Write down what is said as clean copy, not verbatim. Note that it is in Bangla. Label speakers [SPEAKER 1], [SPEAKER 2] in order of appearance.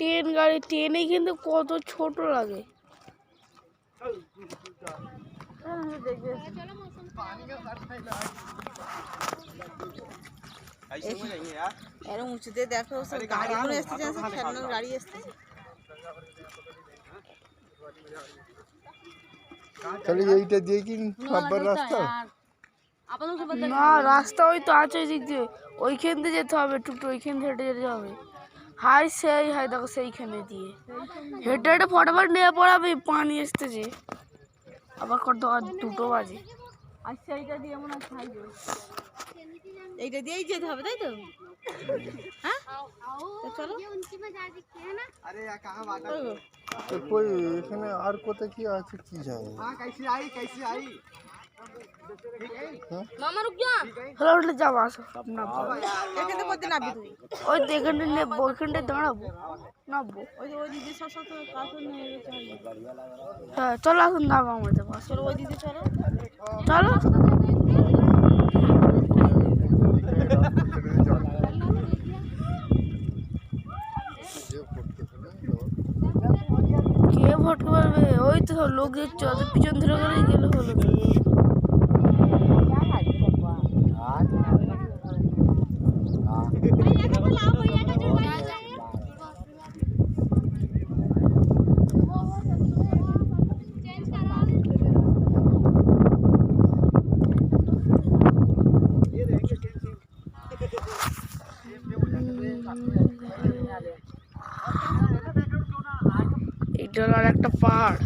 [SPEAKER 1] ট্রেন গাড়ি, ট্রেনে কিন্তু কত ছোট লাগে।
[SPEAKER 2] এরকম উঁচুতে দেখো সব গাড়িগুলো এসেছে, খেলনার গাড়ি এসেছে।
[SPEAKER 3] তাহলে এইটা দিয়ে কি সবার রাস্তা?
[SPEAKER 1] না, রাস্তা ওই তো আছে ওই দিক দিয়ে, ওইখান দিয়ে যেতে হবে, টুকটু ওইখান দিয়ে হেঁটে যেতে হবে। হাই সেই হাই দেখো সেইখানে দিয়ে হেঁটে হেঁটে ফটাফট নিয়ে পড়াবে, পানি এসতেছে আবার কত, আর 2টো বাজে।
[SPEAKER 2] আচ্ছা এইটা দিয়ে মনে হয় এইটা দিয়েই যেতে হবে, তাই তো? হ্যাঁ চলো।
[SPEAKER 3] এখানে আর কোথায় কি আছে কি জানি।
[SPEAKER 1] হ্যালো, উঠলে যাবো, আসো সব নামবো।
[SPEAKER 2] এখানে করতে নাববি তুই?
[SPEAKER 1] ওই এখানটা নেবো, ওইখানটায় দাঁড়াবো, নামবো।
[SPEAKER 2] ওই দিদি সব সব কার্টুন নিয়ে গেছে।
[SPEAKER 1] হ্যাঁ চলো, আসুন নামো আমাদের পাশে।
[SPEAKER 2] চলো ওই দিদি, চলো
[SPEAKER 1] চলো। কে ভটকে পারবে? ওই তো লোক দেখছো, ওদের পিছন ধরে গেলে হলো। এটা হলো আর একটা পাহাড়।